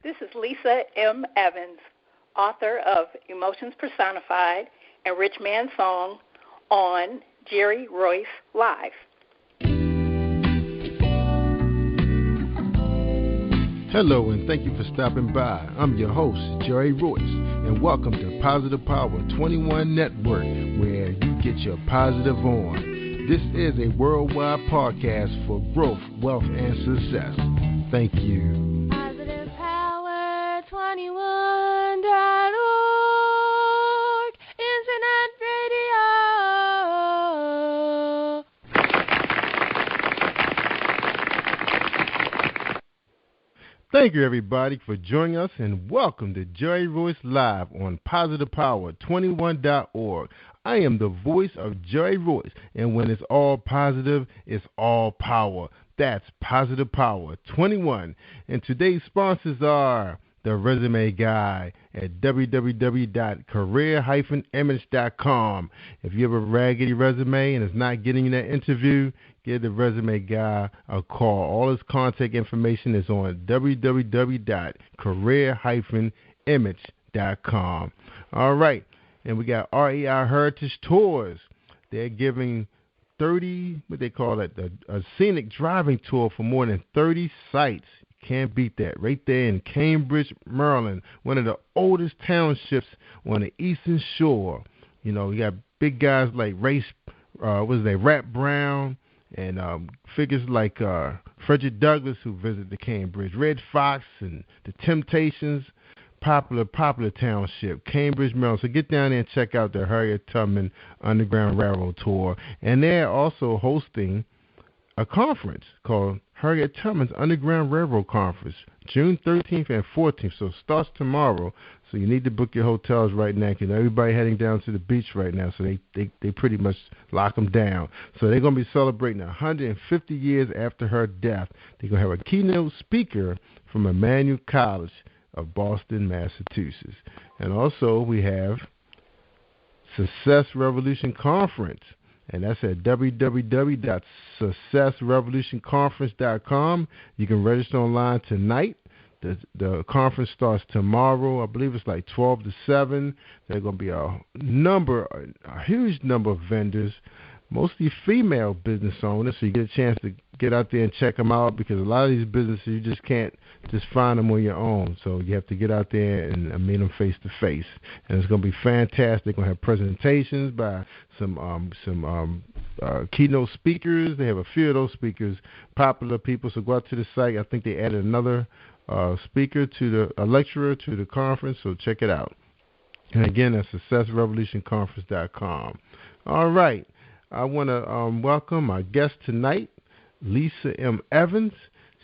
This is Lisa M. Evans, author of Emotions Personified and Rich Man's Song on Jerry-Royce Live. Hello, and thank you for stopping by. I'm your host, Jerry-Royce, and welcome to Positive Power 21 Network, where you get your positive on. This is a worldwide podcast for growth, wealth, and success. Thank you. Positive Power 21.org, Internet Radio. Thank you, everybody, for joining us, and welcome to Jerry-Royce Live on Positive Power 21.org. I am the voice of Jerry-Royce, and when it's all positive, it's all power. That's Positive Power 21. And today's sponsors are the Resume Guy at www.career-image.com. If you have a raggedy resume and it's not getting you that interview, give the Resume Guy a call. All his contact information is on www.career-image.com. All right. And we got REI Heritage Tours. They're giving 30, what they call it, a scenic driving tour for more than 30 sites. Can't beat that. Right there in Cambridge, Maryland, one of the oldest townships on the Eastern Shore. You know, you got big guys like Rat Brown, and figures like Frederick Douglass who visited the Cambridge, Red Fox, and the Temptations. Popular township, Cambridge, Maryland. So get down there and check out the Harriet Tubman Underground Railroad Tour. And they're also hosting a conference called Harriet Tubman's Underground Railroad Conference, June 13th and 14th. So it starts tomorrow. So you need to book your hotels right now because everybody heading down to the beach right now. So they pretty much lock them down. So they're going to be celebrating 150 years after her death. They're going to have a keynote speaker from Emmanuel College of Boston, Massachusetts. And also we have Success Revolution Conference, and that's at www.successrevolutionconference.com. You can register online tonight. The conference starts tomorrow. I believe it's like 12 to 7. There's going to be a huge number of vendors, mostly female business owners, so you get a chance to get out there and check them out because a lot of these businesses, you just can't just find them on your own. So you have to get out there and meet them face to face. And it's going to be fantastic. They're going to have presentations by some keynote speakers. They have a few of those speakers, popular people. So go out to the site. I think they added another lecturer to the conference, so check it out. And again, that's successrevolutionconference.com. All right. I want to welcome our guest tonight, Lisa M. Evans.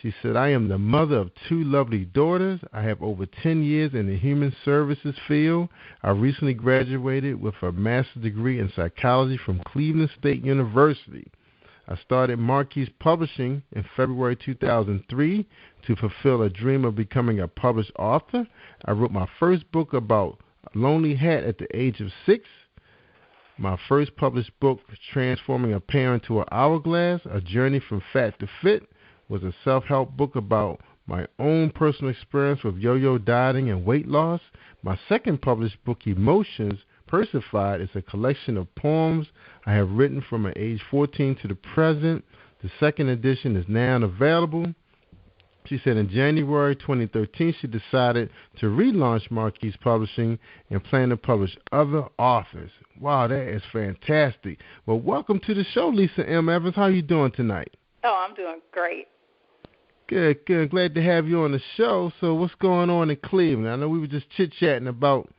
She said, I am the mother of 2 lovely daughters. I have over 10 years in the human services field. I recently graduated with a master's degree in psychology from Cleveland State University. I started Marquise Publishing in February 2003 to fulfill a dream of becoming a published author. I wrote my first book about a lonely hat at the age of 6. My first published book, Transforming a Pear into an Hourglass, A Journey from Fat to Fit, was a self-help book about my own personal experience with yo-yo dieting and weight loss. My second published book, Emotions Personified, is a collection of poems I have written from age 14 to the present. The second edition is now available. She said in January 2013, she decided to relaunch Marquise Publishing and plan to publish other authors. Wow, that is fantastic. Well, welcome to the show, Lisa M. Evans. How are you doing tonight? Oh, I'm doing great. Good. Glad to have you on the show. So what's going on in Cleveland? I know we were just chit-chatting about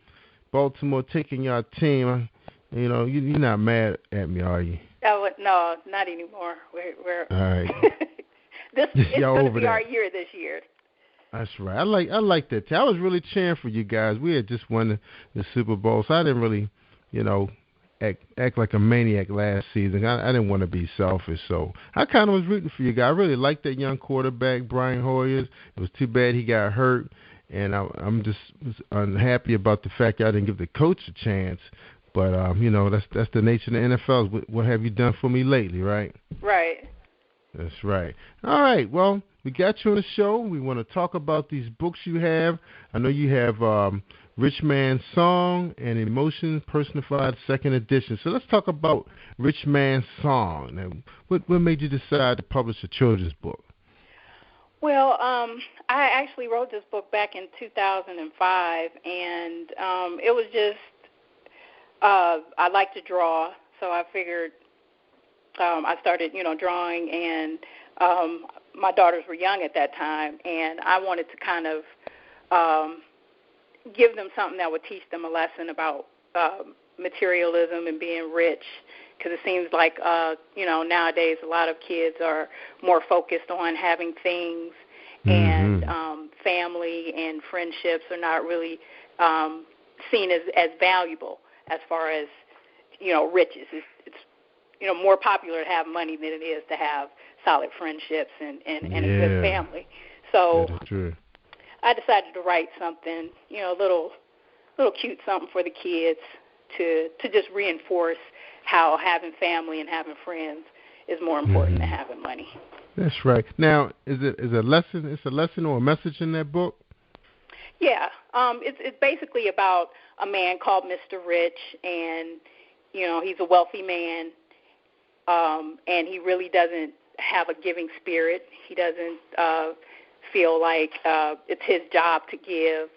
Baltimore taking your team. You know, you're not mad at me, are you? Oh, no, not anymore. We're all right. It's going to be our year this year. That's right. I like that. I was really cheering for you guys. We had just won the Super Bowl, so I didn't really, act like a maniac last season. I didn't want to be selfish, so I kind of was rooting for you guys. I really liked that young quarterback, Brian Hoyer. It was too bad he got hurt, and I'm just unhappy about the fact that I didn't give the coach a chance. But that's the nature of the NFL. What have you done for me lately, right? Right. That's right. All right. Well, we got you on the show. We want to talk about these books you have. I know you have Rich Man's Song and Emotions Personified Second Edition. So let's talk about Rich Man's Song. Now, what made you decide to publish a children's book? Well, I actually wrote this book back in 2005, and it was just I like to draw, so I figured I started, drawing, and my daughters were young at that time, and I wanted to kind of give them something that would teach them a lesson about materialism and being rich, because it seems like, nowadays a lot of kids are more focused on having things, and family and friendships are not really seen as valuable as far as, riches. It's more popular to have money than it is to have solid friendships and a good family. So that is true. I decided to write something, a little cute something for the kids to just reinforce how having family and having friends is more important than having money. That's right. Now, is a lesson? It's a lesson or a message in that book? Yeah, it's basically about a man called Mr. Rich, and he's a wealthy man, and he really doesn't have a giving spirit. He doesn't feel like it's his job to give,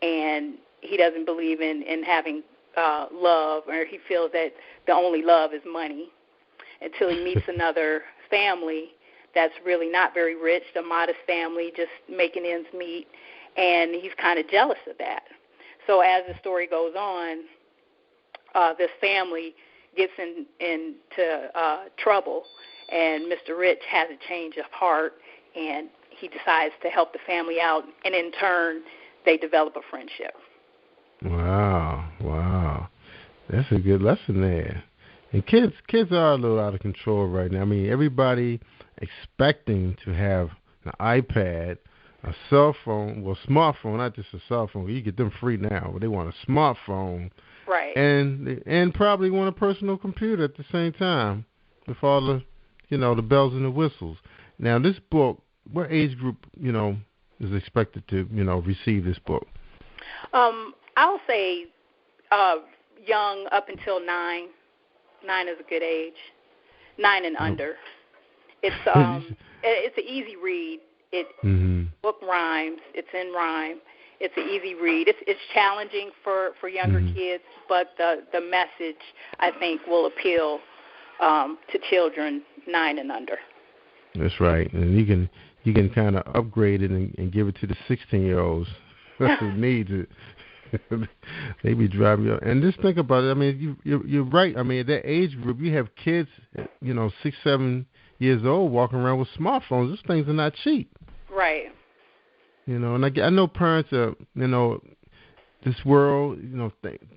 and he doesn't believe in having love, or he feels that the only love is money, until he meets another family that's really not very rich, a modest family, just making ends meet, and he's kind of jealous of that. So as the story goes on, this family gets into trouble, and Mr. Rich has a change of heart, and he decides to help the family out, and in turn, they develop a friendship. Wow. That's a good lesson there. And kids are a little out of control right now. I mean, everybody expecting to have an iPad, a cell phone, smartphone, not just a cell phone. You get them free now, but they want a smartphone. Right. And probably want a personal computer at the same time with all the, the bells and the whistles. Now, this book, what age group, is expected to, receive this book? I'll say young up until 9. 9 is a good age. 9 and under. It's it's an easy read. Book rhymes. It's in rhyme. It's an easy read. It's challenging for younger kids, but the message, I think, will appeal to children 9 and under. That's right, and you can kind of upgrade it and give it to the 16-year-olds who needs it. They be driving you. And just think about it. I mean, you're right. I mean, at that age group, you have kids, 6, 7 years old walking around with smartphones. Those things are not cheap. Right. And I know parents are, this world,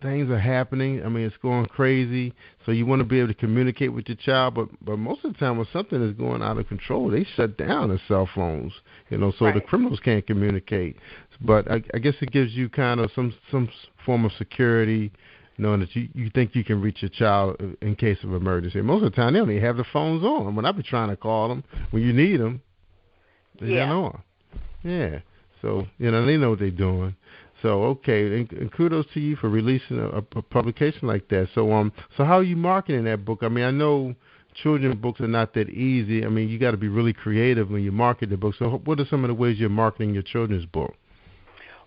things are happening. I mean, it's going crazy. So you want to be able to communicate with your child. But most of the time when something is going out of control, they shut down the cell phones, so right. The criminals can't communicate. But I guess it gives you kind of some form of security, knowing that you think you can reach your child in case of emergency. Most of the time, they don't even have the phones on. When I be trying to call them, when you need them, they don't know. Yeah. So, they know what they're doing. So, okay, and kudos to you for releasing a publication like that. So, how are you marketing that book? I mean, I know children's books are not that easy. I mean, you got to be really creative when you market the book. So, what are some of the ways you're marketing your children's book?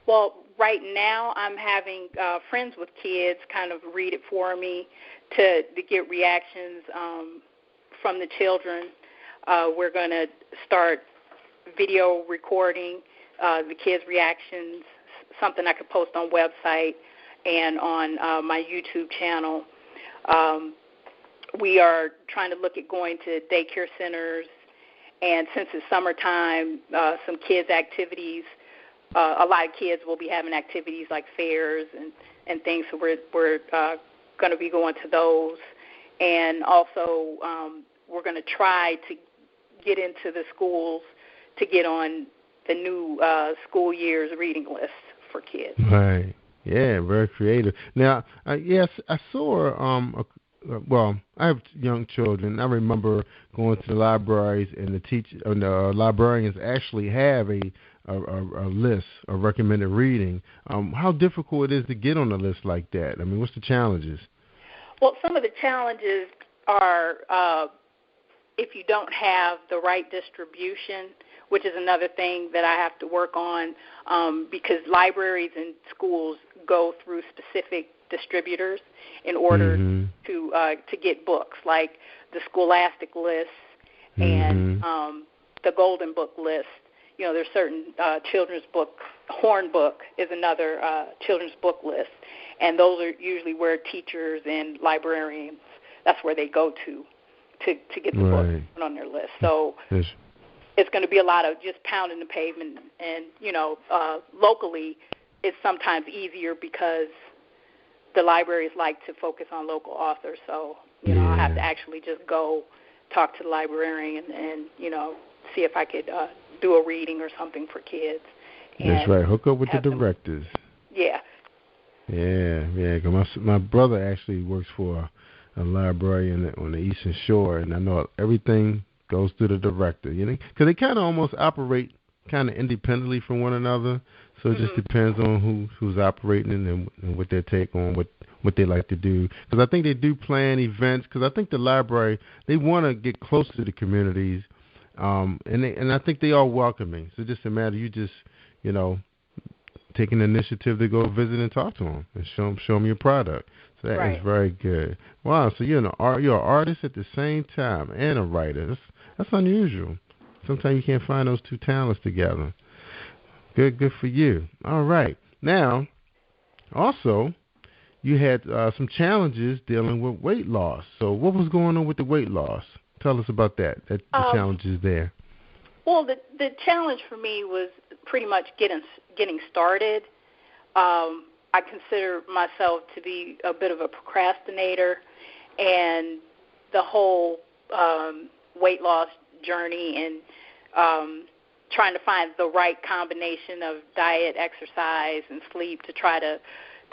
Well, right now I'm having friends with kids kind of read it for me to get reactions from the children. We're going to start video recording the kids' reactions, something I could post on website and on my YouTube channel. We are trying to look at going to daycare centers, and since it's summertime, some kids' activities. A lot of kids will be having activities like fairs and things, so we're going to be going to those. And also we're going to try to get into the schools to get on the new school year's reading list for kids. Right. Yeah, very creative. Now, yes, I saw well, I have young children. I remember going to the libraries, and the librarians actually have a list of recommended reading. How difficult it is to get on a list like that? I mean, what's the challenges? Well, some of the challenges are if you don't have the right distribution, which is another thing that I have to work on, because libraries and schools go through specific distributors in order to get books, like the Scholastic list and the Golden Book list. You know, there's certain children's book. Horn Book is another children's book list, and those are usually where teachers and librarians, that's where they go to get the book put on their list. So it's going to be a lot of just pounding the pavement, and, you know, locally it's sometimes easier because the libraries like to focus on local authors. So, you know, I have to actually just go talk to the librarian and, you know, see if I could do a reading or something for kids. That's right. Hook up with the directors. Yeah. Yeah. Cause my brother actually works for a library on the Eastern Shore, and I know everything goes through the director. You know, because they kind of almost operate kind of independently from one another. So it just depends on who's operating and what their take on what they like to do. Because I think they do plan events. Because I think the library, they want to get close to the communities, and I think they are welcoming. So it's just a matter you just, you know, take an initiative to go visit and talk to them and show them your product. So that is very good. Wow. So you're an artist at the same time and a writer. That's unusual. Sometimes you can't find those two talents together. Good for you. All right. Now, also, you had some challenges dealing with weight loss. So what was going on with the weight loss? Tell us about that, the challenges there. Well, the challenge for me was pretty much getting started. I consider myself to be a bit of a procrastinator, and the whole weight loss journey and trying to find the right combination of diet, exercise, and sleep to try to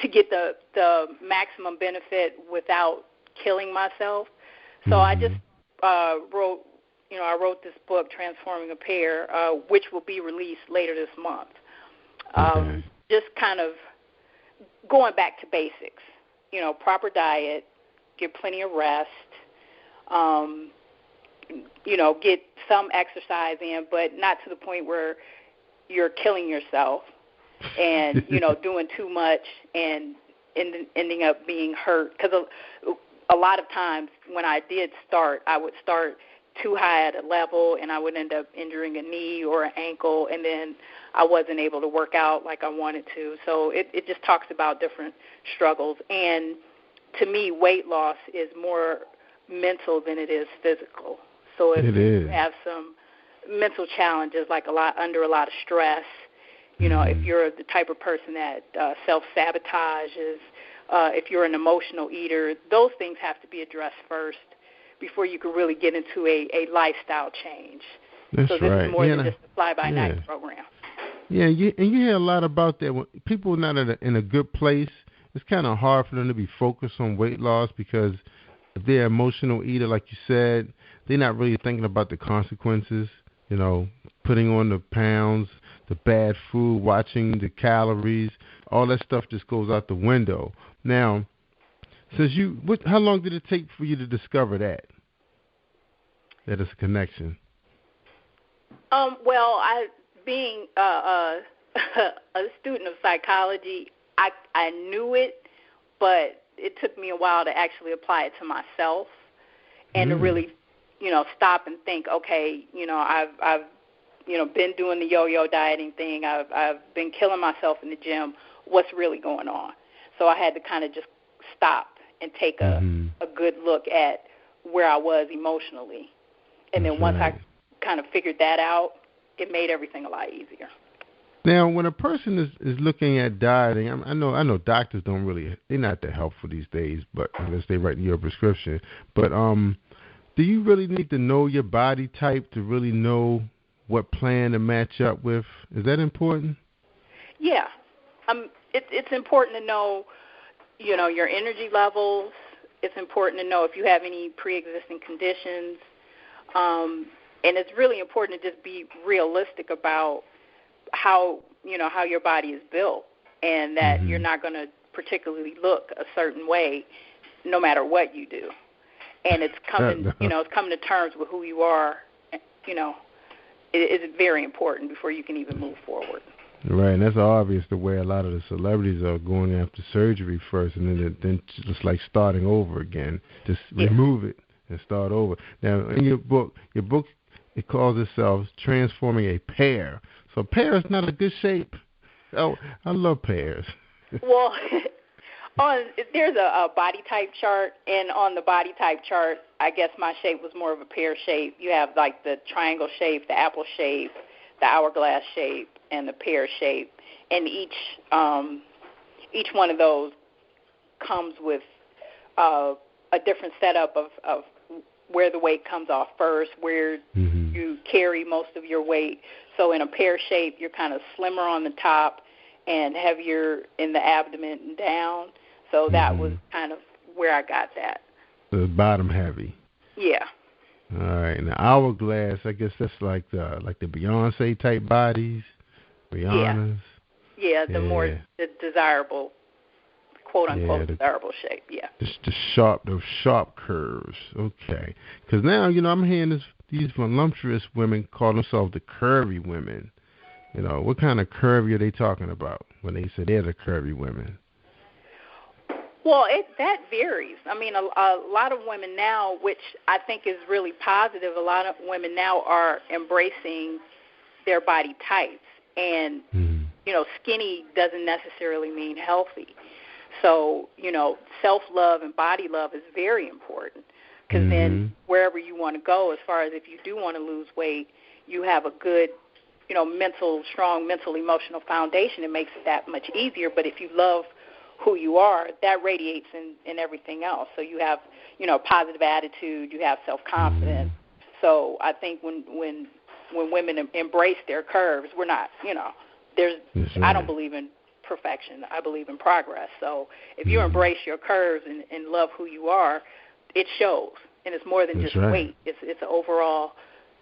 get the maximum benefit without killing myself. So I just wrote this book, Transforming a Pear, which will be released later this month. Just kind of going back to basics, you know, proper diet, get plenty of rest, you know, get some exercise in, but not to the point where you're killing yourself and, you know, doing too much and ending up being hurt. Because a lot of times when I did start, I would start too high at a level, and I would end up injuring a knee or an ankle, and then I wasn't able to work out like I wanted to. So it just talks about different struggles. And to me, weight loss is more mental than it is physical. So if you have some mental challenges, like under a lot of stress, you know, if you're the type of person that self-sabotages, if you're an emotional eater, those things have to be addressed first before you can really get into a lifestyle change. That's so this right. is more than just a fly-by-night program. Yeah, and you hear a lot about that. When people are not in a good place, it's kind of hard for them to be focused on weight loss because if they're an emotional eater, like you said, they're not really thinking about the consequences, you know, putting on the pounds, the bad food, watching the calories, all that stuff just goes out the window. Now, how long did it take for you to discover that it's a connection? Well, being a student of psychology, I knew it, but it took me a while to actually apply it to myself and to really, you know, stop and think, okay, you know, I've you know, been doing the yo-yo dieting thing. I've been killing myself in the gym. What's really going on? So I had to kind of just stop and take a good look at where I was emotionally. And then once I kind of figured that out, it made everything a lot easier. Now, when a person is looking at dieting, I know doctors they're not that helpful these days, but unless they write you a prescription. But do you really need to know your body type to really know what plan to match up with? Is that important? Yeah. It's important to know, you know, your energy levels, it's important to know if you have any pre-existing conditions. And it's really important to just be realistic about how your body is built, and that you're not going to particularly look a certain way no matter what you do. And it's coming, it's coming to terms with who you are, it's very important before you can even move forward. Right, and that's obvious the way a lot of the celebrities are going after surgery first, and then just like starting over again. Just remove it and start over. Now, in your book, it calls itself Transforming a Pear. So pear is not a good shape. Oh, I love pears. Well, there's a body type chart, and on the body type chart, I guess my shape was more of a pear shape. You have like the triangle shape, the apple shape, the hourglass shape, and the pear shape, and each one of those comes with a different setup of where the weight comes off first, where you carry most of your weight. So in a pear shape, you're kind of slimmer on the top and heavier in the abdomen and down. So that was kind of where I got that. The bottom heavy. Yeah. All right. And the hourglass, I guess that's like the Beyonce type bodies, Rihanna's. Yeah, the desirable, quote unquote, desirable shape. Yeah. Those sharp curves. Okay. Because now I'm hearing these voluptuous women call themselves the curvy women. What kind of curvy are they talking about when they say they're the curvy women? Well, that varies. I mean, a lot of women now, which I think is really positive, a lot of women now are embracing their body types. And, skinny doesn't necessarily mean healthy. So, self-love and body love is very important, because then wherever you want to go, as far as if you do want to lose weight, you have a good, strong mental, emotional foundation. It makes it that much easier. But if you love who you are, that radiates in everything else. So you have, positive attitude, you have self-confidence. So I think when women embrace their curves, we're not, I don't believe in perfection. I believe in progress. So if you embrace your curves and love who you are, it shows. And it's more than just weight. It's an overall,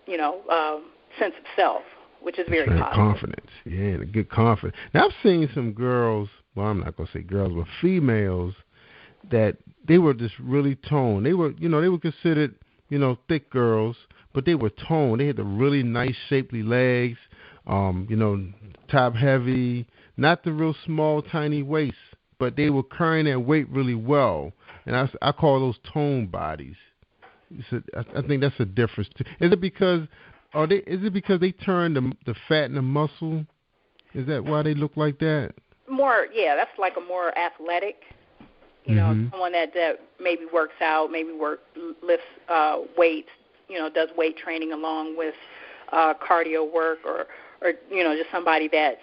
sense of self, which is very positive. Confidence. Yeah, a good confidence. Now, I've seen some girls, well, I'm not going to say girls, but females, that they were just really toned. They were, they were considered, thick girls, but they were toned. They had the really nice, shapely legs, top heavy, not the real small, tiny waist, but they were carrying their weight really well. And I call those toned bodies. I think that's a difference too. Is it because they turn the fat and the muscle? Is that why they look like that? That's like a more athletic, someone that maybe works out, lifts weights, does weight training along with cardio work, or just somebody that,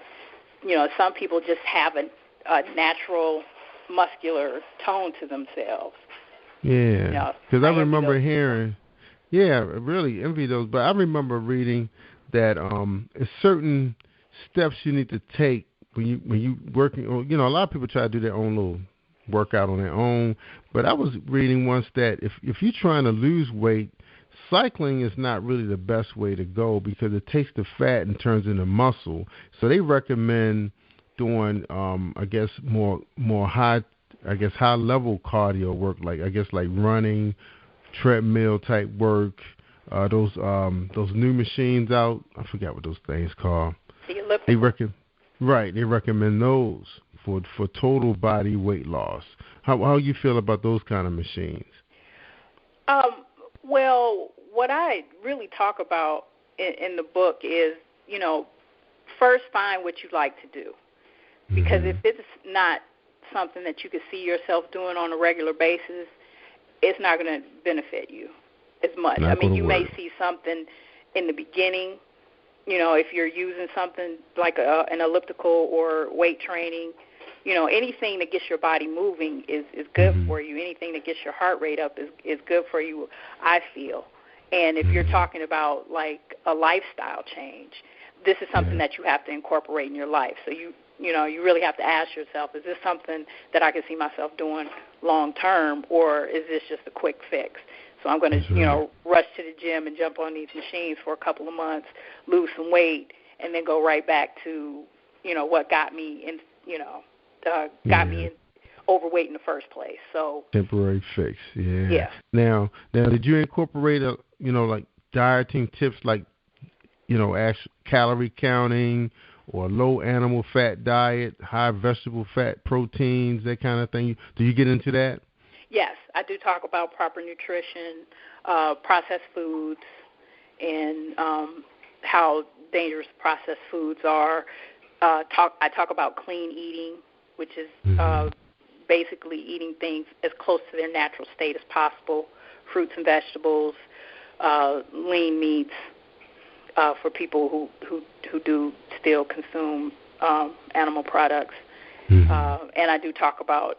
some people just have a natural muscular tone to themselves. Yeah, because I remember hearing, really envy those, but I remember reading that it's certain steps you need to take when you working. A lot of people try to do their own little workout on their own, but I was reading once that if you're trying to lose weight, cycling is not really the best way to go, because it takes the fat and turns into muscle. So they recommend doing, more high level cardio work, like running, treadmill type work. Those new machines out, I forgot what those things called. They recommend those for total body weight loss. How you feel about those kind of machines? Well, what I really talk about in the book is, first find what you like to do. Because if it's not something that you could see yourself doing on a regular basis, it's not going to benefit you as much. You may see something in the beginning, if you're using something like an elliptical or weight training, anything that gets your body moving is good for you. Anything that gets your heart rate up is good for you, I feel. And if you're talking about like a lifestyle change, this is something that you have to incorporate in your life. So you really have to ask yourself, is this something that I can see myself doing long term, or is this just a quick fix? So I'm going to, rush to the gym and jump on these machines for a couple of months, lose some weight, and then go right back to, what got me in, me in overweight in the first place. So temporary fix. Yeah. Yeah. Now, did you incorporate like dieting tips, like calorie counting or low animal fat diet, high vegetable fat proteins, that kind of thing? Do you get into that? Yes, I do talk about proper nutrition, processed foods, and how dangerous processed foods are. I talk about clean eating, which is basically eating things as close to their natural state as possible, fruits and vegetables, lean meats, for people who do still consume animal products. And I do talk about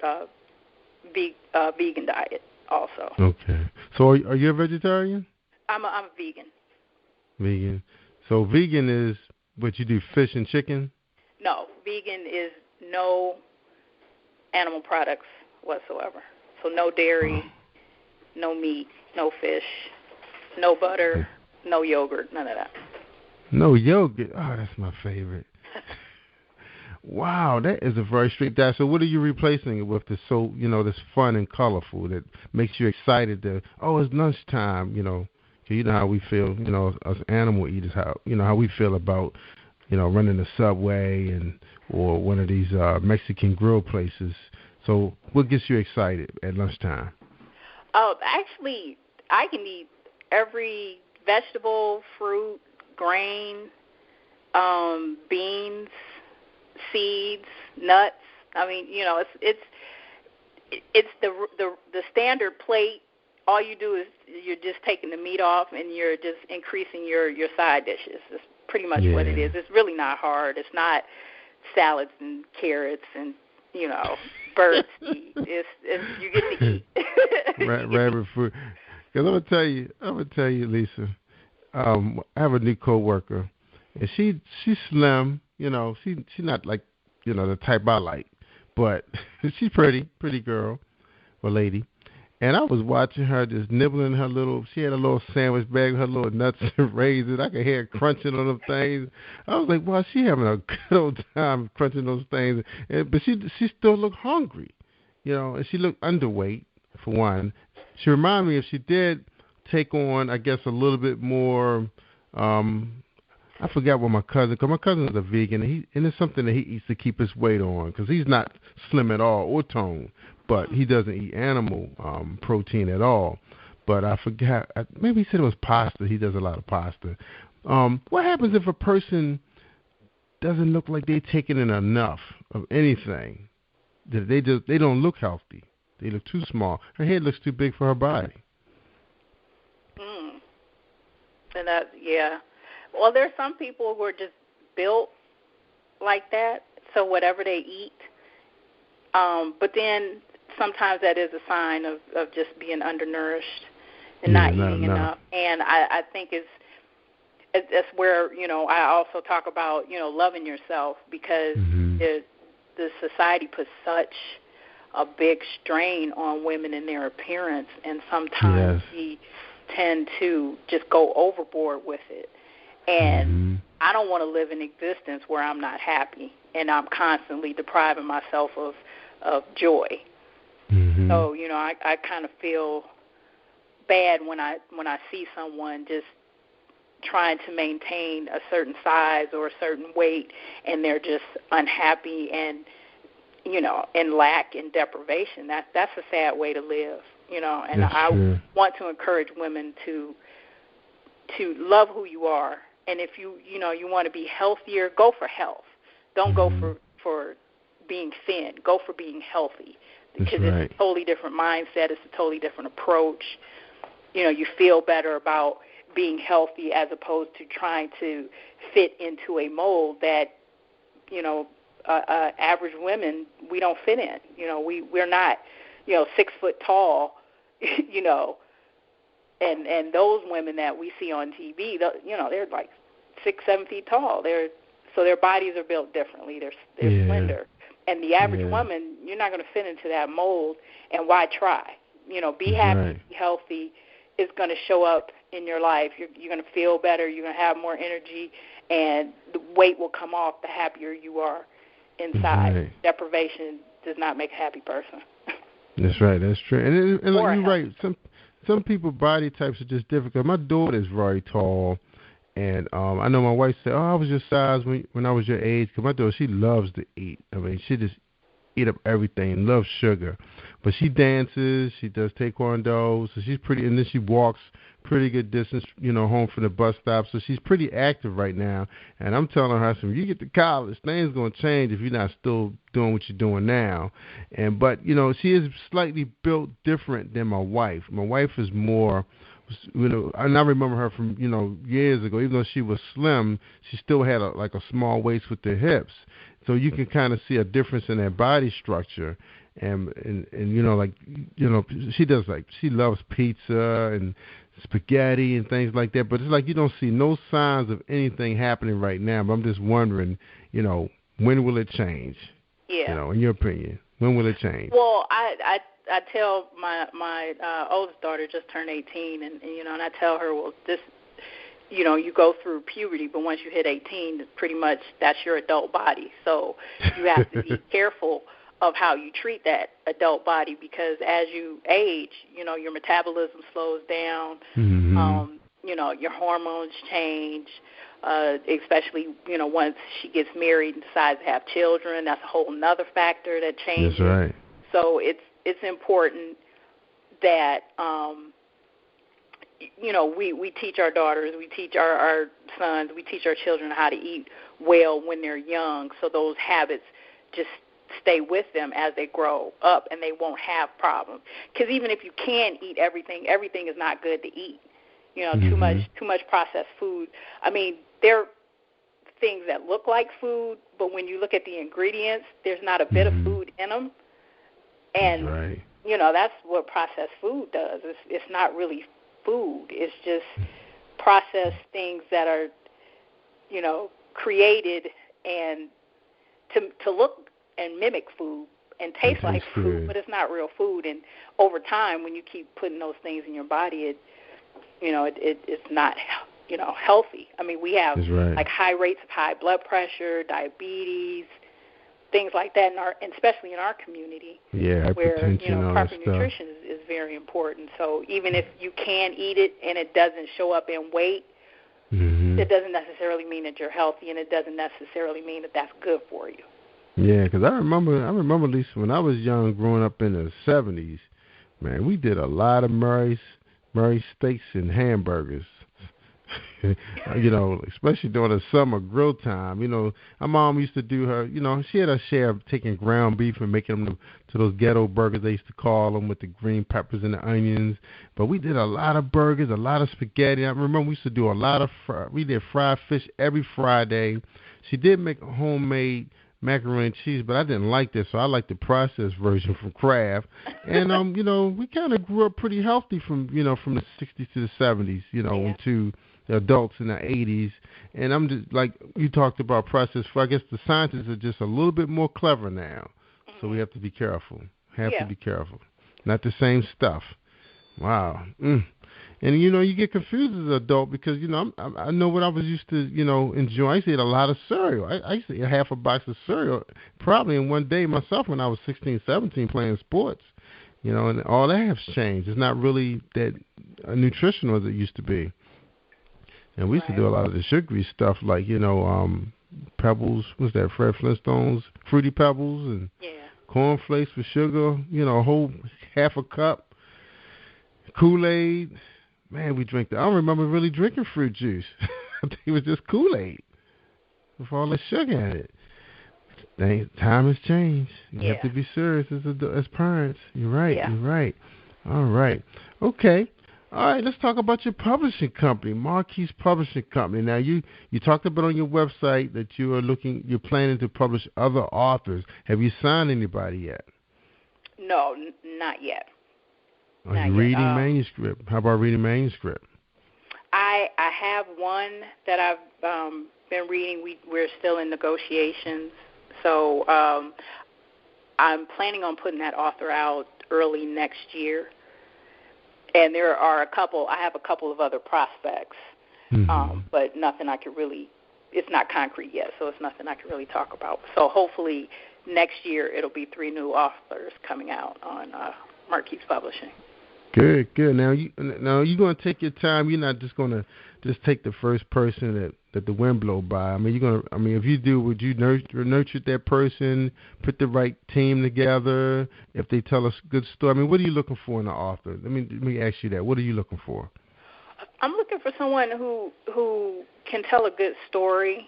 vegan diet also. Okay. So are you a vegetarian? I'm a vegan. Vegan. So vegan is what you do, fish and chicken? No, vegan is no animal products whatsoever. So no dairy, no meat, no fish, no butter, no yogurt, none of that. No yogurt? Oh, that's my favorite. Wow, that is a very strict diet. So what are you replacing it with that's so, that's fun and colorful, that makes you excited to, it's lunchtime, 'cause you know how we feel, as animal eaters, how we feel about, running the Subway or one of these Mexican grill places. So what gets you excited at lunchtime? Actually, I can eat every vegetable, fruit, grain, beans, seeds, nuts. I mean, it's the standard plate. All you do is you're just taking the meat off and you're just increasing your side dishes. It's pretty much what it is. It's really not hard. It's not salads and carrots and birds eat. It's you get to eat. Rabbit food. Because I'm gonna tell you, Lisa. I have a new coworker, and she's slim. She's not like the type I like, but she's pretty girl or lady. And I was watching her just nibbling her she had a little sandwich bag with her little nuts and raisins. I could hear her crunching on them things. I was like, wow, she having a good old time crunching those things. But she still looked hungry, and she looked underweight, for one. She reminded me if she did take on, I guess, a little bit more, I forgot what because my cousin is a vegan, and it's something that he eats to keep his weight on, because he's not slim at all or toned, but he doesn't eat animal protein at all. But I forgot, maybe he said it was pasta. He does a lot of pasta. What happens if a person doesn't look like they're taking in enough of anything? They don't look healthy. They look too small. Her head looks too big for her body. And well, there's some people who are just built like that, so whatever they eat. But then sometimes that is a sign of just being undernourished and not eating enough. And I think that's where, I also talk about, loving yourself, because the society puts such a big strain on women and their appearance, and sometimes we tend to just go overboard with it. And I don't want to live an existence where I'm not happy and I'm constantly depriving myself of joy. So, I kind of feel bad when I see someone just trying to maintain a certain size or a certain weight, and they're just unhappy and, in lack and deprivation. That's a sad way to live, and I want to encourage women to love who you are. And if you want to be healthier, go for health. Don't go for being thin. Go for being healthy, because it's a totally different mindset. It's a totally different approach. You feel better about being healthy as opposed to trying to fit into a mold that, average women, we don't fit in. We're not, 6 foot tall, and those women that we see on TV, they're like 6-7 feet tall. So their bodies are built differently. They're slender. And the average woman, you're not going to fit into that mold, and why try? Be happy, be healthy. It's going to show up in your life. You're going to feel better. You're going to have more energy, and the weight will come off the happier you are inside. Right. Deprivation does not make a happy person. That's right. That's true. And you're right. Some people's body types are just difficult. My daughter is very tall. And I know my wife said, I was your size when I was your age. Because my daughter, she loves to eat. I mean, she just eat up everything, loves sugar. But she dances, she does taekwondo, so she's pretty, and then she walks pretty good distance, home from the bus stop. So she's pretty active right now. And I'm telling her, when you get to college, things going to change if you're not still doing what you're doing now. But she is slightly built different than my wife. My wife is more... and I remember her from years ago. Even though she was slim, she still had a small waist with the hips. So you can kind of see a difference in their body structure. And she does she loves pizza and spaghetti and things like that. But it's like you don't see no signs of anything happening right now. But I'm just wondering, when will it change? Yeah. In your opinion, when will it change? Well, I tell my oldest daughter just turned 18, and I tell her, well, this, you go through puberty, but once you hit 18, pretty much that's your adult body. So you have to be careful of how you treat that adult body, because as you age, your metabolism slows down. Mm-hmm. Your hormones change. Especially, once she gets married and decides to have children, that's a whole nother factor that changes. That's right. So it's important that we teach our daughters, we teach our sons, we teach our children how to eat well when they're young, so those habits just stay with them as they grow up and they won't have problems. Because even if you can eat everything is not good to eat. Too much processed food. I mean, there are things that look like food, but when you look at the ingredients, there's not a bit of food in them. And, right. That's what processed food does. It's not really food. It's just processed things that are, created and to look and mimic food and taste like food, but it's not real food. And over time, when you keep putting those things in your body, it's not, healthy. I mean, we have high rates of high blood pressure, diabetes, things like that, and especially in our community, where proper nutrition is very important. So even if you can eat it and it doesn't show up in weight, it doesn't necessarily mean that you're healthy, and it doesn't necessarily mean that that's good for you. Yeah, because I remember at least when I was young, growing up in the 70s, man, we did a lot of Murray's steaks and hamburgers. Especially during the summer grill time. My mom used to do her, she had her share of taking ground beef and making them to those ghetto burgers, they used to call them, with the green peppers and the onions. But we did a lot of burgers, a lot of spaghetti. I remember we used to do a lot of we did fried fish every Friday. She did make a homemade macaroni and cheese, but I didn't like that, so I liked the processed version from Kraft. And we kind of grew up pretty healthy from the 60s to the 70s, into the adults in the 80s. And I'm just like you talked about processed food. I guess the scientists are just a little bit more clever now, so we have to be careful. To be careful. Not the same stuff. Wow. And, you get confused as an adult because, I know what I was used to, enjoy. I used to eat a lot of cereal. I used to eat half a box of cereal probably in one day myself when I was 16, 17 playing sports. And all that has changed. It's not really that nutritional as it used to be. And we used to do a lot of the sugary stuff like, Pebbles, what's that, Fred Flintstones, Fruity Pebbles, and cornflakes with sugar, a whole half a cup, Kool-Aid. Man, we drink that. I don't remember really drinking fruit juice. I think it was just Kool-Aid with all the sugar in it. Time has changed. You have to be serious as parents. You're right. Yeah. You're right. All right. Okay. All right. Let's talk about your publishing company, Marquise Publishing Company. Now, you talked about on your website that you're planning to publish other authors. Have you signed anybody yet? No, not yet. Are you reading manuscript? How about reading manuscript? I have one that I've been reading. We're still in negotiations, so I'm planning on putting that author out early next year. And there are I have a couple of other prospects, but nothing I could really, it's not concrete yet, so it's nothing I can really talk about. So hopefully next year it'll be 3 new authors coming out on Marquise Publishing. Good. Now you're going to take your time. You're not just going to just take the first person that the wind blow by. I mean, if you do, would you nurture that person, put the right team together? If they tell us a good story, I mean, what are you looking for in an author? Let me ask you that. What are you looking for? I'm looking for someone who can tell a good story.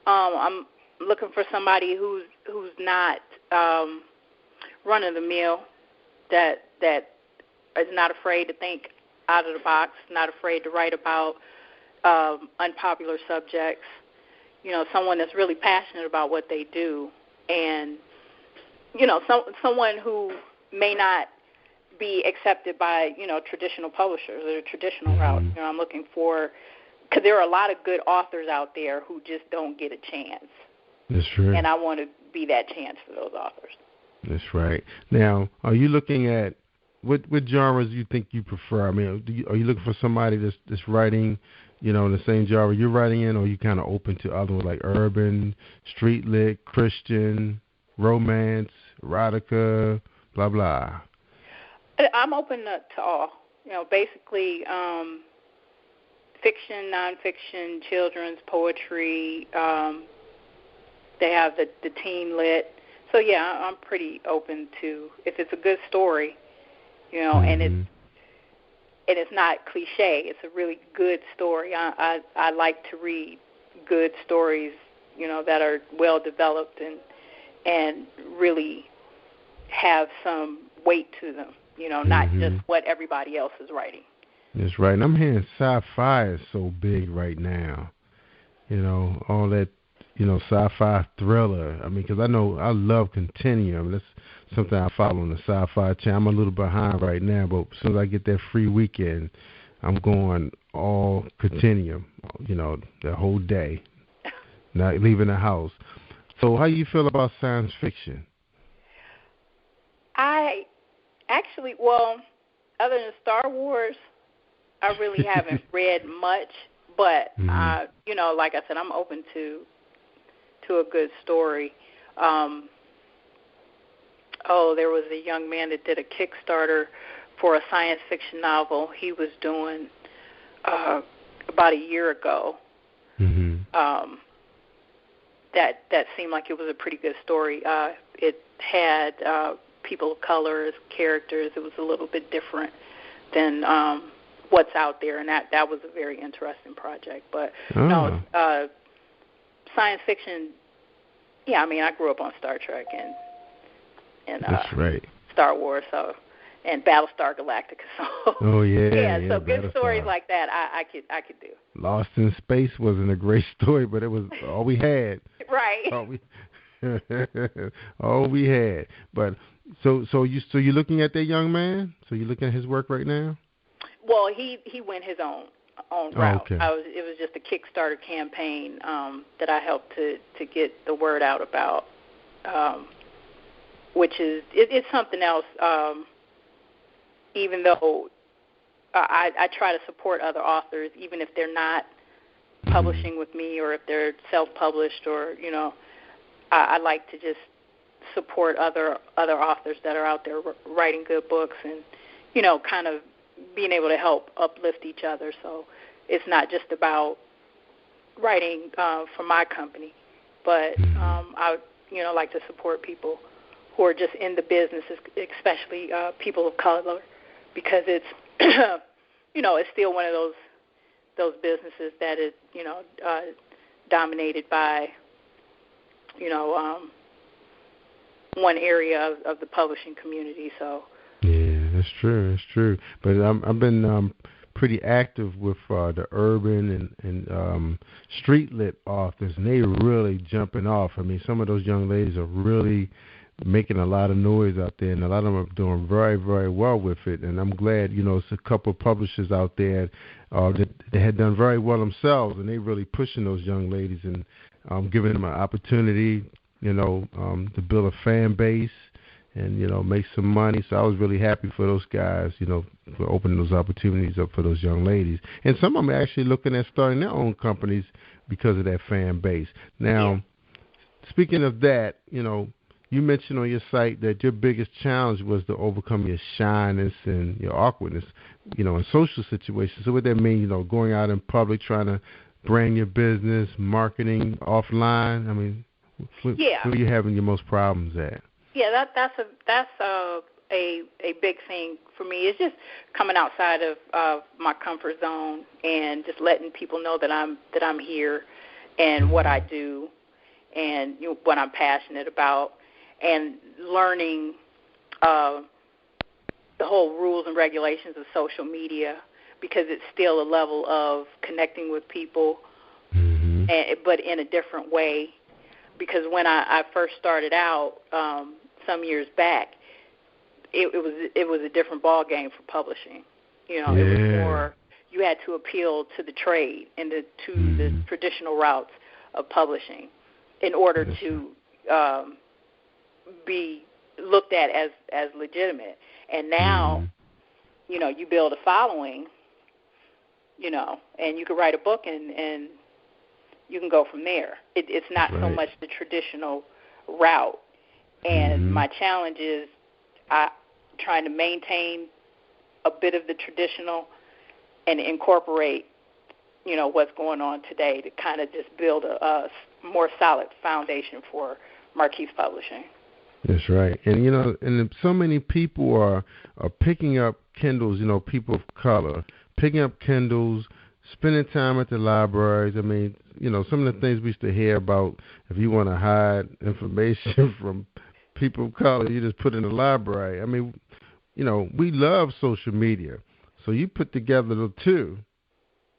I'm looking for somebody who's not run of the mill, that is not afraid to think out of the box, not afraid to write about unpopular subjects. Someone that's really passionate about what they do, and someone who may not be accepted by traditional publishers or the traditional route. I'm looking for, because there are a lot of good authors out there who just don't get a chance. That's right. And I want to be that chance for those authors. That's right. Now, are you looking at what genres you think you prefer? I mean, are you looking for somebody that's writing, in the same genre you're writing in, or are you kind of open to other ones like urban, street lit, Christian, romance, erotica, blah blah? I'm open to all. Basically, fiction, nonfiction, children's poetry. They have the teen lit. So yeah, I'm pretty open to, if it's a good story, and it's not cliche. It's a really good story. I like to read good stories, that are well developed and really have some weight to them. Not just what everybody else is writing. That's right. And I'm hearing sci-fi is so big right now. All that, sci-fi thriller. I mean, because I know I love Continuum. That's something I follow on the Sci-Fi channel. I'm a little behind right now, but as soon as I get that free weekend, I'm going all Continuum, the whole day, not leaving the house. So how you feel about science fiction? Other than Star Wars, I really haven't read much, but, like I said, I'm open to a good story. There was a young man that did a Kickstarter for a science fiction novel he was doing about a year ago. That seemed like it was a pretty good story. It had people of color as characters. It was a little bit different than what's out there, and that was a very interesting project. But science fiction, yeah, I mean, I grew up on Star Trek and that's right. Star Wars, and Battlestar Galactica. So so good stories like that I could do. Lost in Space wasn't a great story, but it was all we had. Right. All we had. But so you're looking at that young man? So you're looking at his work right now? Well, he went his own route. Okay. It was just a Kickstarter campaign that I helped to get the word out about, which is it's something else. Even though I try to support other authors, even if they're not publishing with me or if they're self-published, or I like to just support other authors that are out there writing good books, and kind of being able to help uplift each other. So it's not just about writing for my company, but I like to support people who are just in the business, especially people of color, because it's it's still one of those businesses that is dominated by one area of the publishing community. So yeah, that's true. But I've been pretty active with the urban and street lit authors, and they really jumping off. I mean, some of those young ladies are really making a lot of noise out there, and a lot of them are doing very, very well with it. And I'm glad, it's a couple of publishers out there that they had done very well themselves, and they really pushing those young ladies and giving them an opportunity, to build a fan base and, make some money. So I was really happy for those guys, for opening those opportunities up for those young ladies. And some of them are actually looking at starting their own companies because of that fan base. Now, speaking of that, you mentioned on your site that your biggest challenge was to overcome your shyness and your awkwardness, in social situations. So what that mean, going out in public, trying to brand your business, marketing offline? I mean, where are you having your most problems at? Yeah, that's a big thing for me. It's just coming outside of my comfort zone and just letting people know that I'm here and what I do and what I'm passionate about, and learning the whole rules and regulations of social media, because it's still a level of connecting with people, but in a different way. Because when I first started out some years back, it was a different ball game for publishing. It was more, you had to appeal to the trade and to the traditional routes of publishing in order to be looked at as legitimate. And now, you build a following, and you can write a book and you can go from there. It's not so much the traditional route. And my challenge is trying to maintain a bit of the traditional and incorporate, what's going on today to kind of just build a more solid foundation for Marquise Publishing. That's right. And, and so many people are picking up Kindles, people of color, picking up Kindles, spending time at the libraries. I mean, some of the things we used to hear about, if you want to hide information from people of color, you just put it in the library. I mean, we love social media. So you put together the two,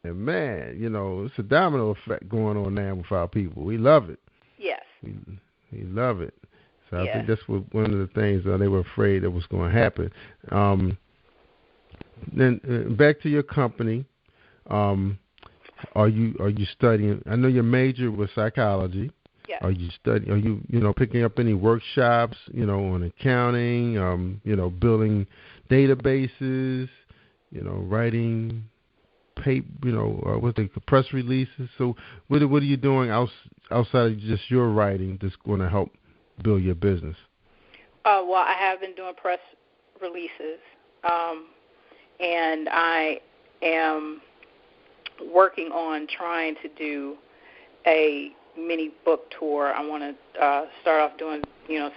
and man, it's a domino effect going on now with our people. We love it. Yes. We love it. So I think that's one of the things they were afraid that was going to happen. Then back to your company. Are you studying? I know your major was psychology. Yes. Are you studying? Are you picking up any workshops? On accounting. Building databases. Writing what's the press releases. So what are you doing outside of just your writing that's going to help build your business? Well, I have been doing press releases, and I am working on trying to do a mini book tour. I want to start off doing,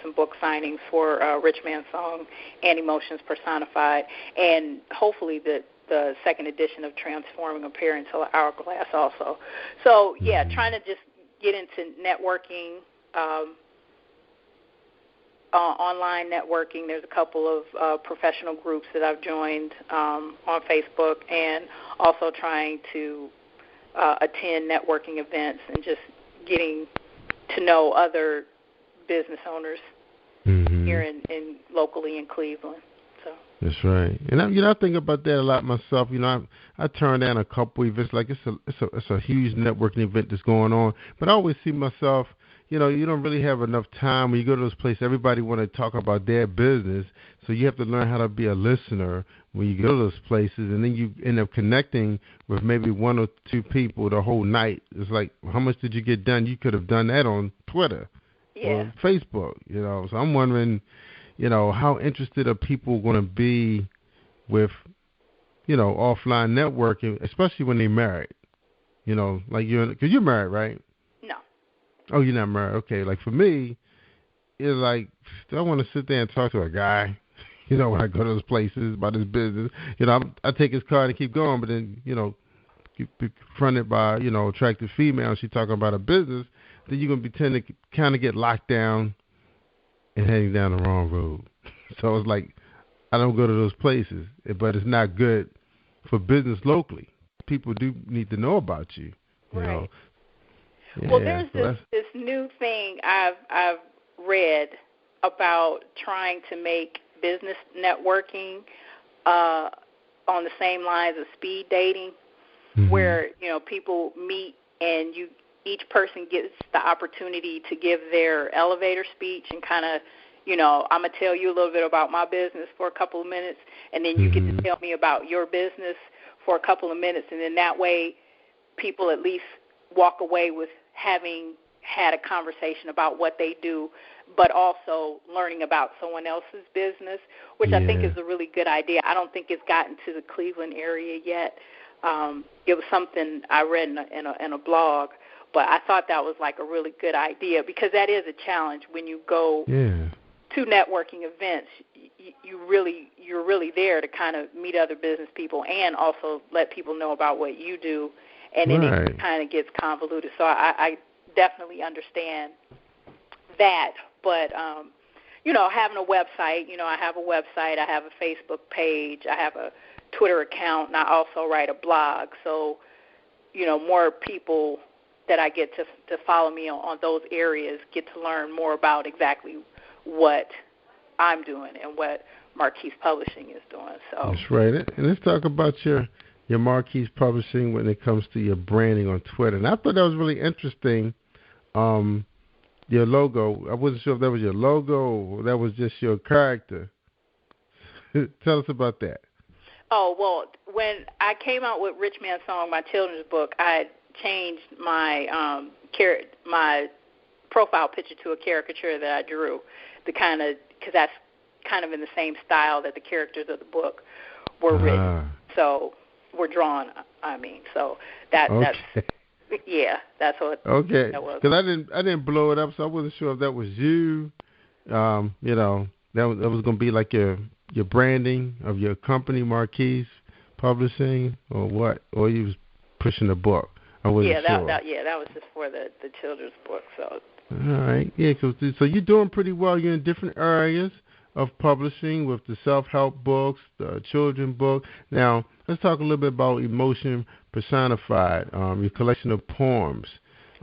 some book signings for Rich Man's Song and Emotions Personified, and hopefully the second edition of Transforming a Pear into Hourglass also. So, trying to just get into networking, online networking. There's a couple of professional groups that I've joined on Facebook, and also trying to attend networking events and just getting to know other business owners here in locally in Cleveland. So that's right. And I think about that a lot myself. I turn down a couple events. Like it's a huge networking event that's going on, but I always see myself. You don't really have enough time when you go to those places. Everybody want to talk about their business, so you have to learn how to be a listener when you go to those places, and then you end up connecting with maybe one or two people the whole night. It's like, how much did you get done? You could have done that on Twitter or Facebook. So I'm wondering, how interested are people going to be with, offline networking, especially when they're married. Like because you're married, right? Oh, you're not married. Okay. Like for me, it's like, do I want to sit there and talk to a guy, when I go to those places about his business? I take his card and keep going, but then, get confronted by, attractive female, she's talking about a business, then you're going to be tend to kind of get locked down and heading down the wrong road. So it's like, I don't go to those places, but it's not good for business locally. People do need to know about you, you know. Well, there's this new thing I've read about trying to make business networking on the same lines of speed dating, where, people meet and each person gets the opportunity to give their elevator speech and kind of, I'm going to tell you a little bit about my business for a couple of minutes, and then you get to tell me about your business for a couple of minutes, and then that way people at least walk away with having had a conversation about what they do, but also learning about someone else's business, which I think is a really good idea. I don't think it's gotten to the Cleveland area yet. It was something I read in a blog, but I thought that was like a really good idea, because that is a challenge when you go to networking events. You're really there to kind of meet other business people and also let people know about what you do, and then it kind of gets convoluted. So I definitely understand that. But, having a website, I have a website, I have a Facebook page, I have a Twitter account, and I also write a blog. So, more people that I get to follow me on those areas get to learn more about exactly what I'm doing and what Marquise Publishing is doing. So that's right. And let's talk about your Marquise Publishing when it comes to your branding on Twitter. And I thought that was really interesting. Your logo, I wasn't sure if that was your logo or that was just your character. Tell us about that. Oh, well, when I came out with Rich Man's Song, my children's book, I changed my my profile picture to a caricature that I drew, because that's kind of in the same style that the characters of the book were written. So were drawn, So that's that's what that was. Because I didn't blow it up, so I wasn't sure if that was you. That was going to be like your branding of your company, Marquise Publishing, or what? Or you was pushing the book. I wasn't sure. That was just for the children's book. So. All right, so you're doing pretty well. You're in different areas of publishing with the self-help books, the children book. Now, let's talk a little bit about Emotions Personified, your collection of poems.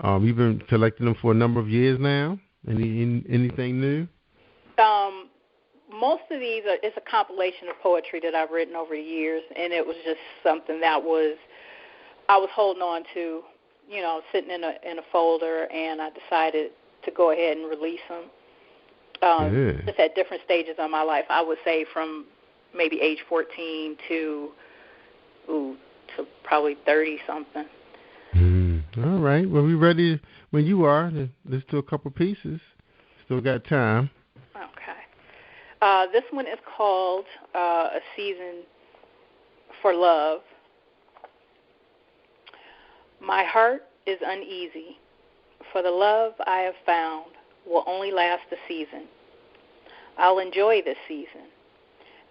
You've been collecting them for a number of years now. Anything new? Most of these it's a compilation of poetry that I've written over the years, and it was just something that I was holding on to, sitting in a folder, and I decided to go ahead and release them. Just at different stages of my life. I would say from maybe age 14 to probably 30-something. All right. Well, we're ready when you are. Let's do a couple pieces. Still got time. Okay. This one is called A Season for Love. My heart is uneasy, for the love I have found will only last a season. I'll enjoy this season,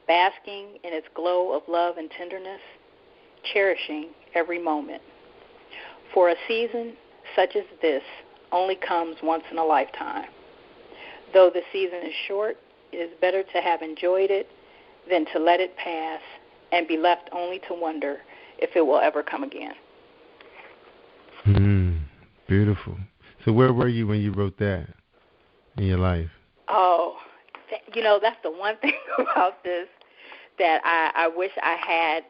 basking in its glow of love and tenderness, cherishing every moment. For a season such as this only comes once in a lifetime. Though the season is short, it is better to have enjoyed it than to let it pass and be left only to wonder if it will ever come again. Beautiful. So where were you when you wrote that in your life? Oh, that's the one thing about this that I wish I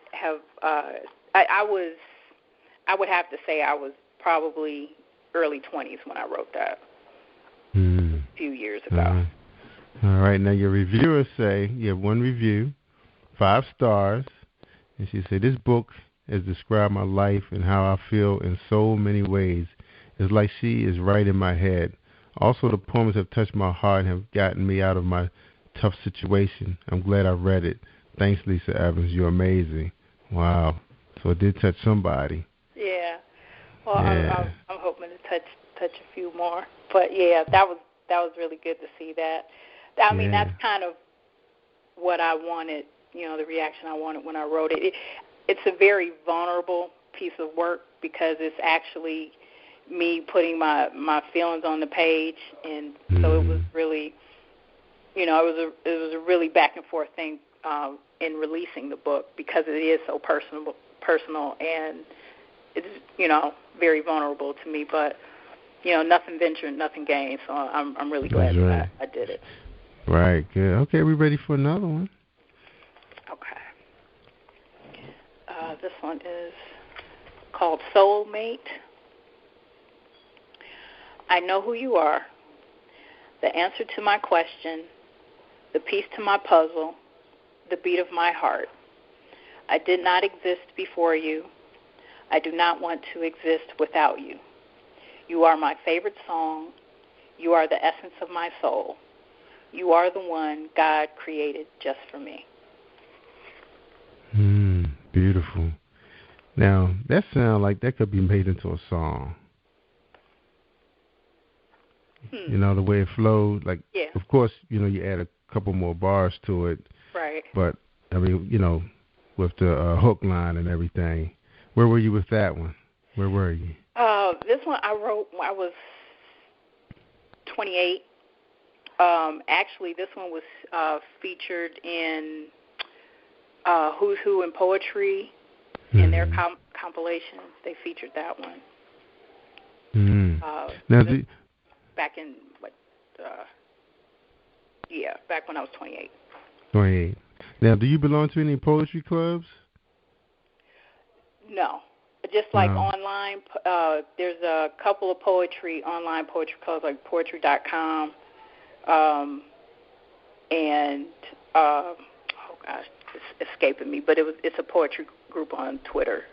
I would have to say I was probably early 20s when I wrote that a few years ago. All right. Now your reviewers say you have one review, 5 stars, and she said, this book has described my life and how I feel in so many ways. It's like she is right in my head. Also, the poems have touched my heart and have gotten me out of my tough situation. I'm glad I read it. Thanks, Lisa Evans. You're amazing. Wow. So it did touch somebody. Yeah. Well, yeah. I'm hoping to touch a few more. But yeah, that was really good to see that. I mean, that's kind of what I wanted. The reaction I wanted when I wrote it. It's a very vulnerable piece of work because it's actually me putting my feelings on the page, and so it was really, it was a really back and forth thing in releasing the book because it is so personal, and it's very vulnerable to me. But nothing ventured, nothing gained. So I'm really glad that I did it. Right, good. Okay, we ready for another one? Okay. This one is called Soulmate. I know who you are, the answer to my question, the piece to my puzzle, the beat of my heart. I did not exist before you. I do not want to exist without you. You are my favorite song. You are the essence of my soul. You are the one God created just for me. Beautiful. Now, that sounds like that could be made into a song. You know, the way it flowed. Like, yeah. Of course, you add a couple more bars to it. Right. But, I mean, with the hook line and everything. Where were you with that one? Where were you? This one I wrote when I was 28. Actually, this one was featured in Who's Who in Poetry. In their compilation, they featured that one. Now, back in back when I was 28. 28. Now, do you belong to any poetry clubs? No, just like online. There's a couple of online poetry clubs like poetry.com, and oh gosh, it's escaping me. But it's a poetry group on Twitter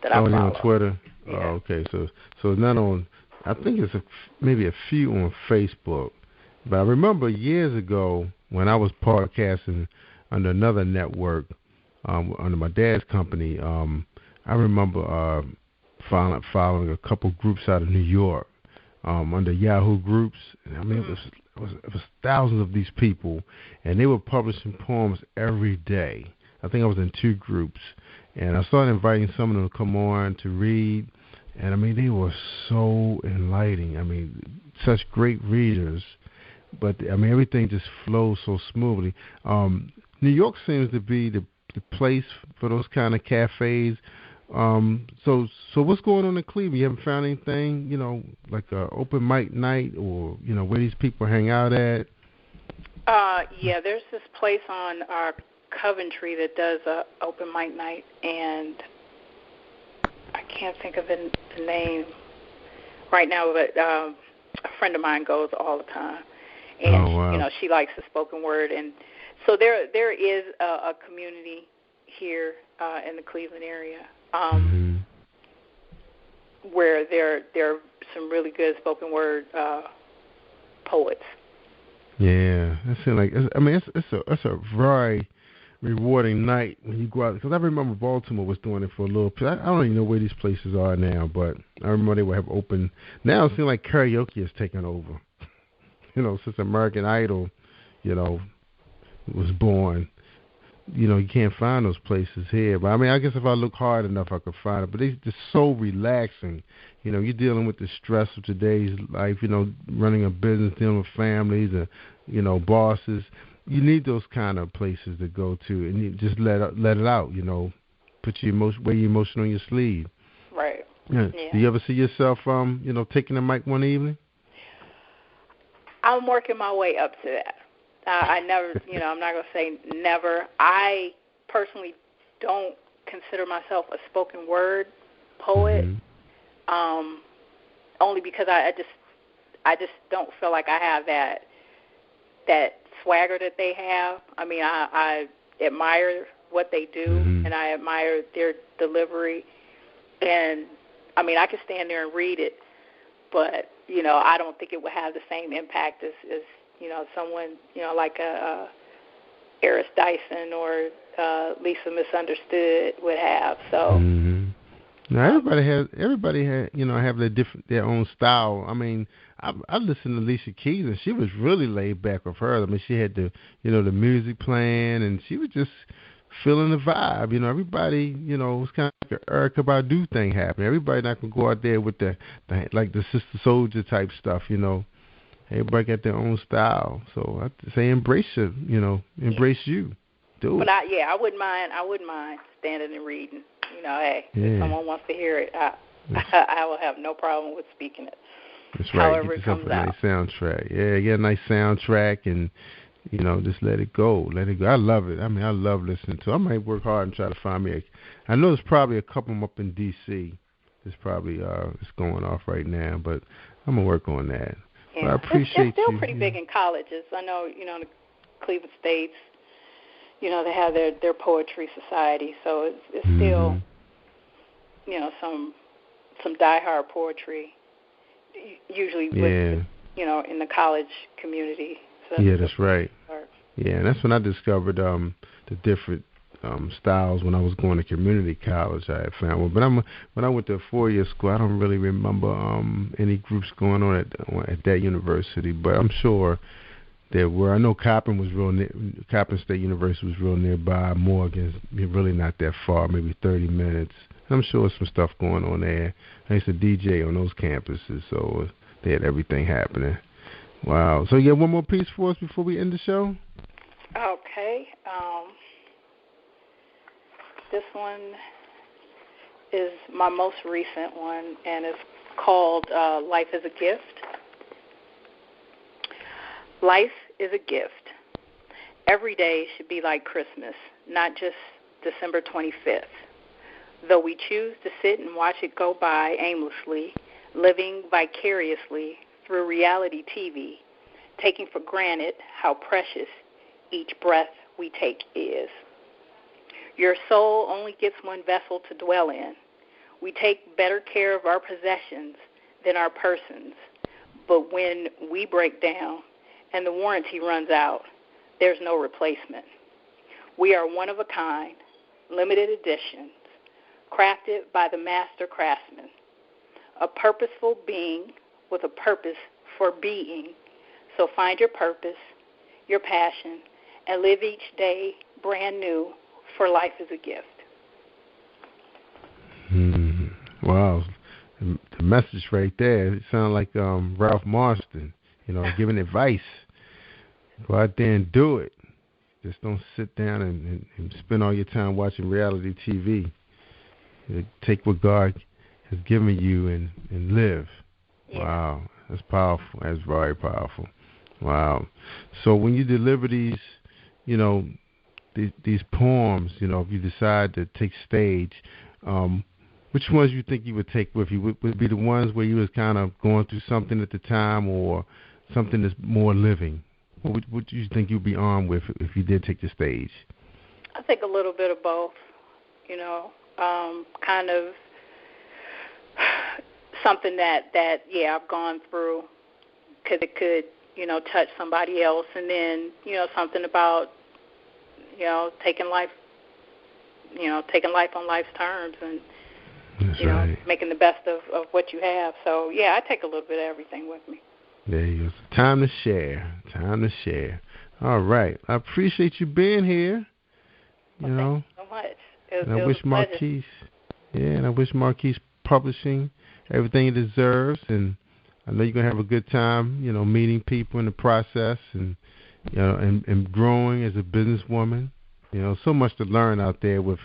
that I follow. On Twitter. Yeah. Oh, okay. So not on. I think it's maybe a few on Facebook. But I remember years ago when I was podcasting under another network, under my dad's company. I remember following a couple groups out of New York under Yahoo groups. I mean, it was thousands of these people, and they were publishing poems every day. I think I was in 2 groups, and I started inviting some of them to come on to read. And, I mean, they were so enlightening. I mean, such great readers. But, I mean, everything just flows so smoothly. New York seems to be the place for those kind of cafes. So what's going on in Cleveland? You haven't found anything, like an open mic night or, where these people hang out at? Yeah, there's this place on Coventry that does a open mic night, and I can't think of the name right now, but a friend of mine goes all the time, and she likes the spoken word, and so there is a community here in the Cleveland area where there are some really good spoken word poets. Yeah, it seems like it's a very rewarding night when you go out, because I remember Baltimore was doing it for a little bit. I don't even know where these places are now, but I remember they would have open. Now it seems like karaoke is taking over. Since American Idol, was born, you can't find those places here. But I mean, I guess if I look hard enough, I could find it. But they're just so relaxing. You're dealing with the stress of today's life. Running a business, dealing with families, bosses. You need those kind of places to go to, and you just let it out. Put wear your emotion on your sleeve. Right. Yeah. Yeah. Do you ever see yourself, taking the mic one evening? I'm working my way up to that. I never, I'm not going to say never. I personally don't consider myself a spoken word poet, only because I just don't feel like I have that swagger that they have. I mean, I admire what they do, and I admire their delivery. And, I mean, I could stand there and read it, but, I don't think it would have the same impact as someone, like a Eris Dyson or Lisa Misunderstood would have. So now everybody has have their own style. I mean, I listened to Alicia Keys, and she was really laid back with her. I mean, she had the the music playing, and she was just feeling the vibe. Everybody it was kind of like an Erykah Badu thing happening. Everybody not gonna go out there with the Sister Soldier type stuff. Everybody got their own style. So I say embrace it. Embrace you. Do it. But I wouldn't mind. I wouldn't mind standing and reading. If someone wants to hear it, I will have no problem with speaking it. That's right. However, Get it comes yourself a out. nice soundtrack. Yeah, get a nice soundtrack, and Just let it go. Let it go. I love it. I mean, I love listening to it. I might work hard and try to find me I know there's probably a couple of them up in D.C. It's probably it's going off right now, but I'm going to work on that. Yeah. But I appreciate it's still pretty big in colleges. I know, the Cleveland States, they have their poetry society, so it's still, some diehard poetry, usually with, in the college community. So that's right. Yeah, and that's when I discovered the different styles when I was going to community college. I had found one, but when I went to a 4-year school, I don't really remember any groups going on at that university. But I'm sure there were. I know Coppin State University was real nearby. Morgan's really not that far, maybe 30 minutes. I'm sure there's some stuff going on there. I used to DJ on those campuses, so they had everything happening. Wow. So you have one more piece for us before we end the show? Okay. This one is my most recent one, and it's called Life is a Gift. Life is a gift. Every day should be like Christmas, not just December 25th. Though we choose to sit and watch it go by aimlessly, living vicariously through reality TV, taking for granted how precious each breath we take is. Your soul only gets one vessel to dwell in. We take better care of our possessions than our persons. But when we break down and the warranty runs out, there's no replacement. We are one of a kind, limited editions, crafted by the master craftsman, a purposeful being with a purpose for being. So find your purpose, your passion, and live each day brand new, for life is a gift. Wow. The message right there, it sounds like Ralph Marston, giving advice. Go out there and do it. Just don't sit down and spend all your time watching reality TV. Take what God has given you and live. Yeah. Wow. That's powerful. That's very powerful. Wow. So when you deliver these, these poems, if you decide to take stage, which ones you think you would take with you? Would it be the ones where you was kind of going through something at the time, or something that's more living? What would you think you'd be armed with if you did take the stage? I think a little bit of both, kind of something that I've gone through, because it could, touch somebody else, and then, something about, taking life on life's terms, and That's right. making the best of what you have. So I take a little bit of everything with me. There you go. Time to share. Time to share. All right. I appreciate you being here. Thank you so much. And I wish Marquise, and I wish Marquise Publishing everything it deserves, and I know you're gonna have a good time, meeting people in the process, and and growing as a businesswoman. So much to learn out there with,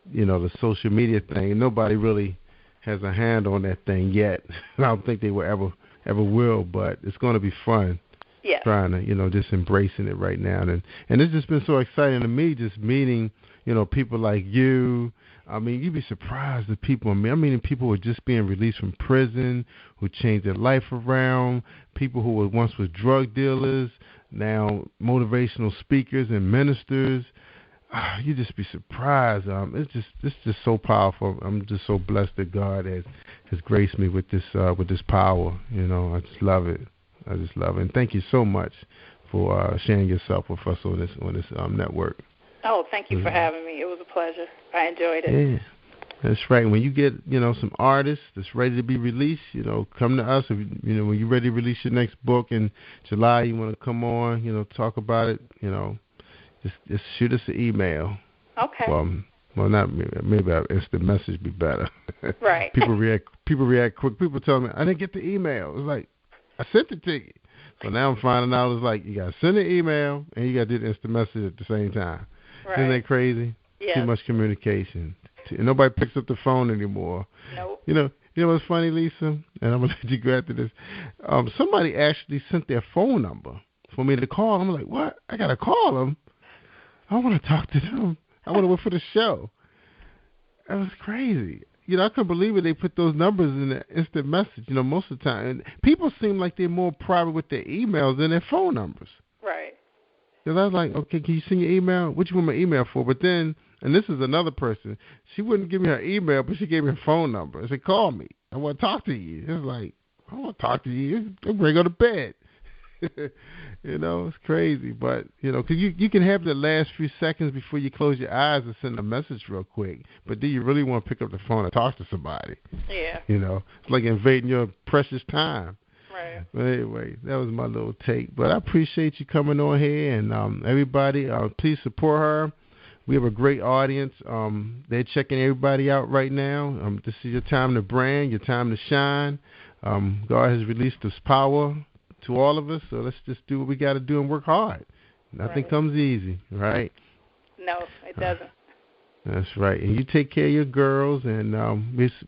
the social media thing. Nobody really has a hand on that thing yet. I don't think they will ever will, but it's going to be fun. Yeah. Trying to, just embracing it right now, and it's just been so exciting to me, just meeting, people like you. I mean, you'd be surprised the people. I'm meeting people who are just being released from prison, who changed their life around, people who once was drug dealers, now motivational speakers and ministers. You just be surprised. It's just so powerful. I'm just so blessed that God has graced me with this power. I just love it. I just love it. And thank you so much for sharing yourself with us on this network. Oh, thank you for having me. It was a pleasure. I enjoyed it. Yeah, that's right. When you get some artists that's ready to be released, come to us. If, when you're ready to release your next book in July, you want to come on, talk about it. Just shoot us an email. Okay. Well, not maybe an instant message be better. Right. People react quick. People tell me I didn't get the email. It's like I sent it to you. So now I'm finding out it's like you got to send an email and you got to do the instant message at the same time. Right. Isn't that crazy? Yeah. Too much communication. And nobody picks up the phone anymore. Nope. You know what's funny, Lisa? And I'm gonna let you go after this. Somebody actually sent their phone number for me to call. I'm like, what? I got to call them? I want to talk to them. I want to work for the show. That was crazy. I couldn't believe it. They put those numbers in the instant message, most of the time. And people seem like they're more private with their emails than their phone numbers. Right. Because I was like, okay, can you send your email? What you want my email for? But then, and this is another person, she wouldn't give me her email, but she gave me her phone number and said, call me. I want to talk to you. It's like, I want to talk to you. I'm ready to go to bed. It's crazy. But, because you can have the last few seconds before you close your eyes and send a message real quick. But do you really want to pick up the phone and talk to somebody? Yeah. It's like invading your precious time. Right. But anyway, that was my little take. But I appreciate you coming on here. And everybody, please support her. We have a great audience. They're checking everybody out right now. This is your time to brand, your time to shine. God has released this power to all of us, so let's just do what we got to do and work hard. Nothing comes easy, right? No, it doesn't. That's right. And you take care of your girls, and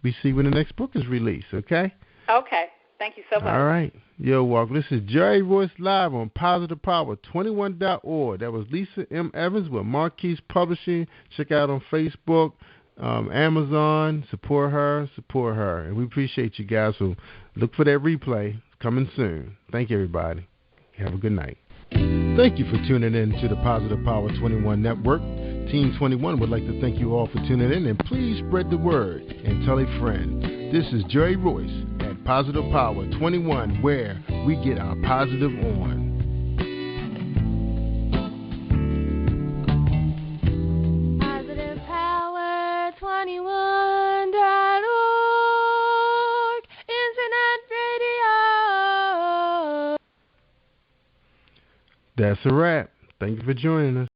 we see when the next book is released, okay? Okay. Thank you so much. All right. You're welcome. This is Jerry Royce live on PositivePower21.org. That was Lisa M. Evans with Marquise Publishing. Check out on Facebook, Amazon. Support her. And we appreciate you guys. So look for that replay. Coming soon. Thank you, everybody. Have a good night. Thank you for tuning in to the Positive Power 21 Network. Team 21 would like to thank you all for tuning in, and please spread the word and tell a friend. This is Jerry Royce at Positive Power 21, where we get our positive on. Positive Power 21.org, Internet Radio. That's a wrap. Thank you for joining us.